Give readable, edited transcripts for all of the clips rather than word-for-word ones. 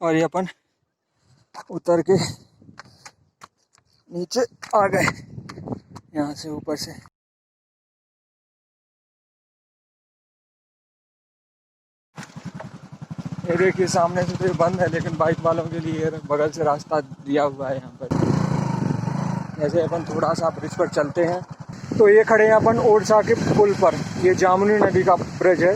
और ये अपन उतर के नीचे आ गए यहाँ से ऊपर से। ये देखिए सामने से तो ये बंद है, लेकिन बाइक वालों के लिए बगल से रास्ता दिया हुआ है यहाँ पर। जैसे अपन थोड़ा सा ब्रिज पर चलते हैं तो ये खड़े हैं अपन ओरछा के पुल पर। ये जामुनी नदी का ब्रिज है।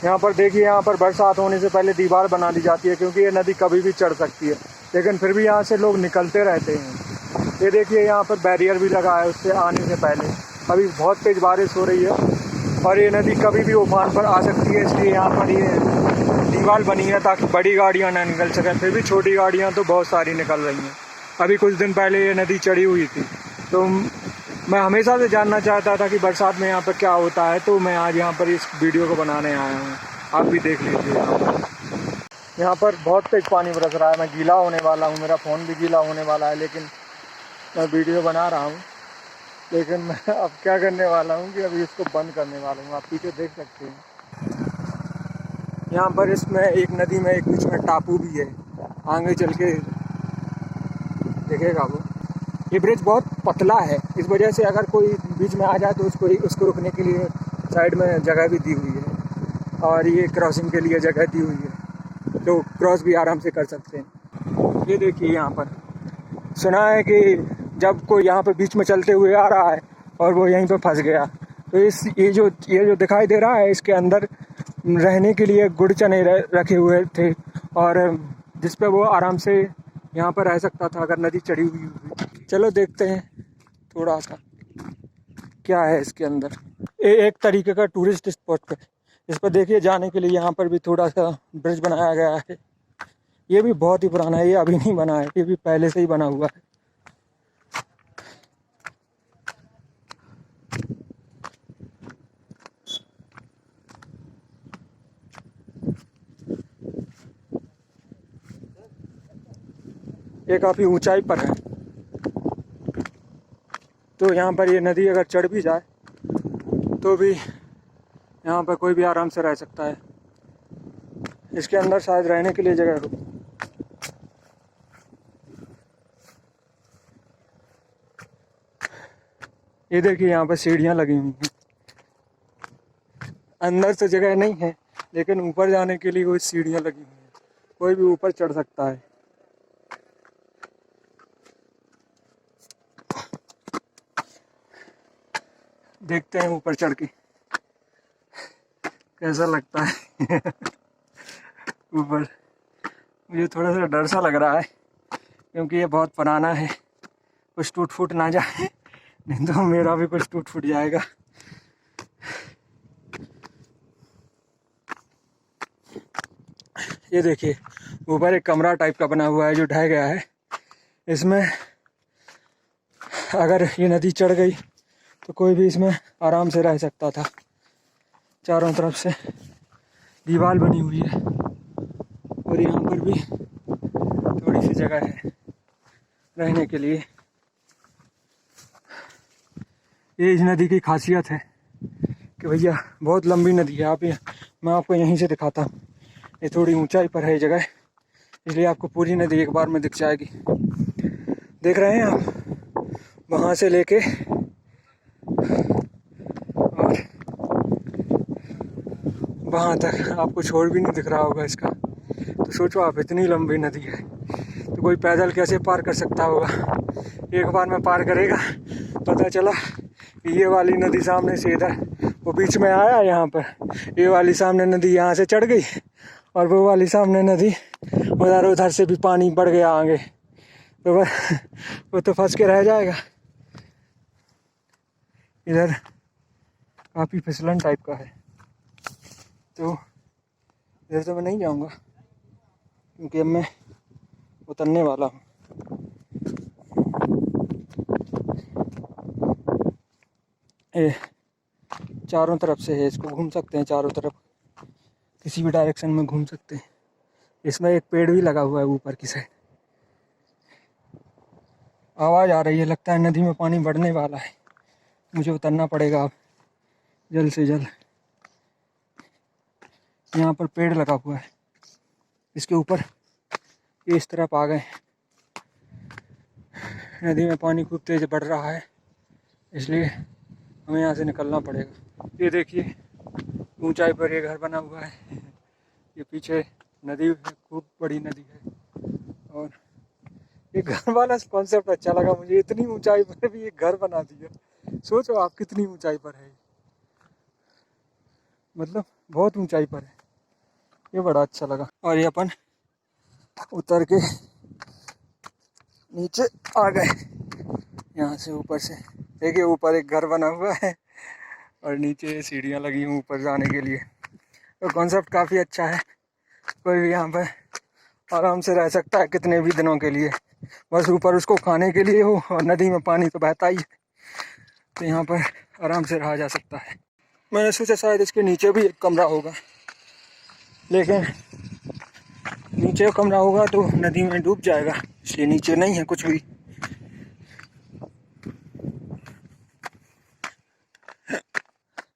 यहाँ पर देखिए, यहाँ पर बरसात होने से पहले दीवार बना दी जाती है, क्योंकि ये नदी कभी भी चढ़ सकती है, लेकिन फिर भी यहाँ से लोग निकलते रहते हैं। ये देखिए यहाँ पर बैरियर भी लगा है उससे आने से पहले। अभी बहुत तेज़ बारिश हो रही है और ये नदी कभी भी उफान पर आ सकती है, इसलिए यहाँ पर ये दीवार बनी है ताकि बड़ी गाड़ियाँ ना निकल सकें। फिर भी छोटी गाड़ियाँ तो बहुत सारी निकल रही हैं। अभी कुछ दिन पहले ये नदी चढ़ी हुई थी, तो मैं हमेशा से जानना चाहता था कि बरसात में यहाँ पर क्या होता है, तो मैं आज यहाँ पर इस वीडियो को बनाने आया हूँ। आप भी देख लीजिए। यहाँ पर बहुत तेज पानी बरस रहा है। मैं गीला होने वाला हूँ, मेरा फ़ोन भी गीला होने वाला है, लेकिन मैं वीडियो बना रहा हूँ। लेकिन मैं अब क्या करने वाला हूँ कि अभी इसको बंद करने वाला हूँ। आप पीछे देख सकते हैं यहाँ पर इसमें एक नदी में एक बीच में टापू भी है, आगे चल के देखेगा वो। ये ब्रिज बहुत पतला है, इस वजह से अगर कोई बीच में आ जाए तो उसको रुकने के लिए साइड में जगह भी दी हुई है, और ये क्रॉसिंग के लिए जगह दी हुई है, तो क्रॉस भी आराम से कर सकते हैं। ये देखिए यहाँ पर सुना है कि जब कोई यहाँ पर बीच में चलते हुए आ रहा है और वो यहीं पर फंस गया, तो ये जो दिखाई दे रहा है, इसके अंदर रहने के लिए गुड़ चने रखे हुए थे, और जिस पे वो आराम से यहाँ पर रह सकता था अगर नदी चढ़ी हुई होती। चलो देखते हैं थोड़ा सा क्या है इसके अंदर। एक तरीके का टूरिस्ट स्पॉट पे, इस पर देखिए जाने के लिए यहाँ पर भी थोड़ा सा ब्रिज बनाया गया है। ये भी बहुत ही पुराना है, ये अभी नहीं बना है, ये भी पहले से ही बना हुआ है। ये काफ़ी ऊंचाई पर है, तो यहाँ पर ये नदी अगर चढ़ भी जाए तो भी यहाँ पर कोई भी आराम से रह सकता है। इसके अंदर शायद रहने के लिए जगह हो। ये देखिए यहाँ पर सीढ़ियाँ लगी हुई हैं। अंदर से जगह नहीं है, लेकिन ऊपर जाने के लिए कोई सीढ़ियाँ लगी हुई हैं, कोई भी ऊपर चढ़ सकता है। देखते हैं ऊपर चढ़ के कैसा लगता है। ऊपर मुझे थोड़ा सा डर सा लग रहा है, क्योंकि ये बहुत पुराना है, कुछ टूट फूट ना जाए, नहीं तो मेरा भी कुछ टूट फूट जाएगा। ये देखिए ऊपर एक कमरा टाइप का बना हुआ है जो ढह गया है। इसमें अगर ये नदी चढ़ गई तो कोई भी इसमें आराम से रह सकता था। चारों तरफ से दीवार बनी हुई है, और यहाँ पर भी थोड़ी सी जगह है रहने के लिए। ये इस नदी की खासियत है कि भैया बहुत लंबी नदी है। मैं आपको यहीं से दिखाता हूँ। ये थोड़ी ऊंचाई पर है ये जगह, इसलिए आपको पूरी नदी एक बार में दिख जाएगी। देख रहे हैं आप, वहाँ से लेके और वहाँ तक आपको छोड़ भी नहीं दिख रहा होगा इसका। तो सोचो आप, इतनी लंबी नदी है तो कोई पैदल कैसे पार कर सकता होगा। एक बार में पार करेगा, पता चला ये वाली नदी सामने से इधर वो बीच में आया, यहाँ पर ये वाली सामने नदी यहाँ से चढ़ गई, और वो वाली सामने नदी उधर से भी पानी बढ़ गया आगे, तो वो तो फंस के रह जाएगा। इधर काफ़ी फिसलन टाइप का है, तो इधर तो मैं नहीं जाऊँगा, क्योंकि अब मैं उतरने वाला हूँ। ये चारों तरफ से है, इसको घूम सकते हैं, चारों तरफ किसी भी डायरेक्शन में घूम सकते हैं। इसमें एक पेड़ भी लगा हुआ है ऊपर की साइड। आवाज़ आ रही है, लगता है नदी में पानी बढ़ने वाला है, मुझे उतरना पड़ेगा अब जल्द से जल्द। यहाँ पर पेड़ लगा हुआ है, इसके ऊपर ये इस तरफ आ गए। नदी में पानी खूब तेज बढ़ रहा है, इसलिए हमें यहाँ से निकलना पड़ेगा। ये देखिए ऊंचाई पर ये घर बना हुआ है। ये पीछे नदी है, खूब बड़ी नदी है। और ये घर वाला कॉन्सेप्ट अच्छा लगा मुझे, इतनी ऊंचाई पर भी एक घर बना दिया। सोचो आप कितनी ऊंचाई पर है, मतलब बहुत ऊंचाई पर है। ये बड़ा अच्छा लगा। और ये अपन उतर के नीचे आ गए यहाँ से। ऊपर से देखिए ऊपर एक घर बना हुआ है और नीचे सीढ़ियाँ लगी हुई ऊपर जाने के लिए। तो कॉन्सेप्ट काफ़ी अच्छा है। कोई भी यहाँ पर आराम से रह सकता है कितने भी दिनों के लिए, बस ऊपर उसको खाने के लिए हो और नदी में पानी तो बहता ही है, तो यहाँ पर आराम से रहा जा सकता है। मैंने सोचा शायद इसके नीचे भी एक कमरा होगा, लेकिन नीचे कमरा होगा तो नदी में डूब जाएगा, इसलिए नीचे नहीं है कुछ भी।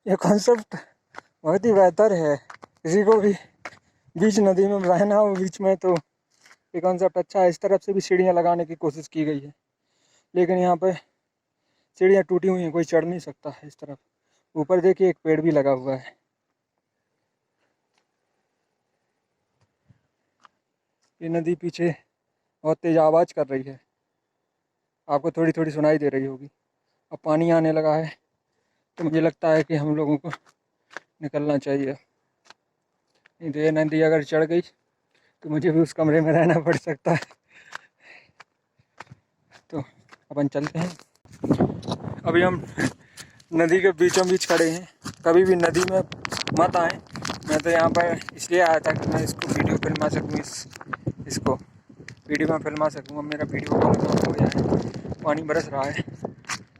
ये कॉन्सेप्ट बहुत ही बेहतर है। किसी को भी बीच नदी में रहना हो बीच में, तो ये कॉन्सेप्ट अच्छा है। इस तरफ से भी सीढ़ियाँ लगाने की कोशिश की गई है, लेकिन यहाँ पे सीढ़ियाँ टूटी हुई हैं, कोई चढ़ नहीं सकता है इस तरफ। ऊपर देखिए एक पेड़ भी लगा हुआ है। ये नदी पीछे बहुत तेज आवाज़ कर रही है, आपको थोड़ी थोड़ी सुनाई दे रही होगी। अब पानी आने लगा है, तो मुझे लगता है कि हम लोगों को निकलना चाहिए। नहीं तो ये नदी अगर चढ़ गई तो मुझे भी उस कमरे में रहना पड़ सकता है। तो अपन चलते हैं। अभी हम नदी के बीचों बीच खड़े हैं। कभी भी नदी में मत आए। मैं तो यहाँ पर इसलिए आया था कि मैं इसको वीडियो फिल्मा सकूँ, इसको वीडियो में फिल्मा सकूँ। मेरा वीडियो कॉल हो गया है, पानी बरस रहा है,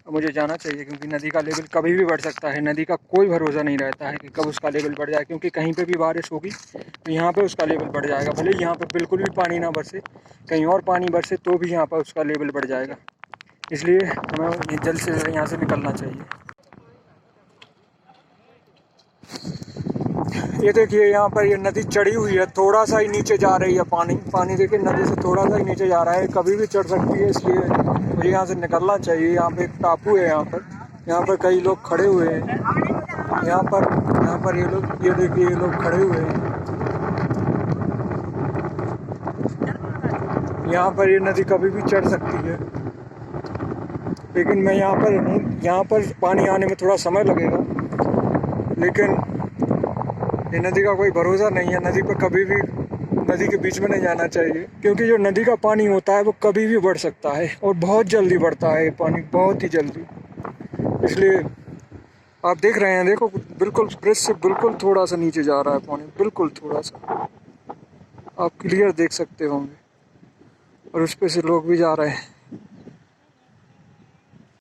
अब मुझे जाना चाहिए, क्योंकि नदी का लेवल कभी भी बढ़ सकता है। नदी का कोई भरोसा नहीं रहता है कि कब उसका लेवल बढ़ जाए, क्योंकि कहीं पे भी बारिश होगी तो यहाँ पे उसका लेवल बढ़ जाएगा। भले यहाँ पे बिल्कुल भी पानी ना बरसे, कहीं और पानी बरसे तो भी यहाँ पर उसका लेवल बढ़ जाएगा। इसलिए हमें जल्द से जल्द यहाँ से निकलना चाहिए। ये देखिए यहाँ पर ये नदी चढ़ी हुई है, थोड़ा सा ही नीचे जा रही है। पानी देखिए नदी से थोड़ा सा ही नीचे जा रहा है, कभी भी चढ़ सकती है, इसलिए मुझे यहाँ से निकलना चाहिए। यहाँ पे एक टापू है, यहाँ पर कई लोग खड़े हुए हैं। यहाँ पर ये देखिए ये लोग खड़े हुए हैं। यहाँ पर ये नदी कभी भी चढ़ सकती है, लेकिन मैं यहाँ पर हूँ। यहाँ पर पानी आने में थोड़ा समय लगेगा, लेकिन ये नदी का कोई भरोसा नहीं है। नदी पर कभी भी नदी के बीच में नहीं जाना चाहिए, क्योंकि जो नदी का पानी होता है वो कभी भी बढ़ सकता है और बहुत जल्दी बढ़ता है ये पानी, बहुत ही जल्दी। इसलिए आप देख रहे हैं, देखो बिल्कुल ब्रिज से बिल्कुल थोड़ा सा नीचे जा रहा है पानी, बिल्कुल थोड़ा सा, आप क्लियर देख सकते होंगे। और उस पे से लोग भी जा रहे हैं।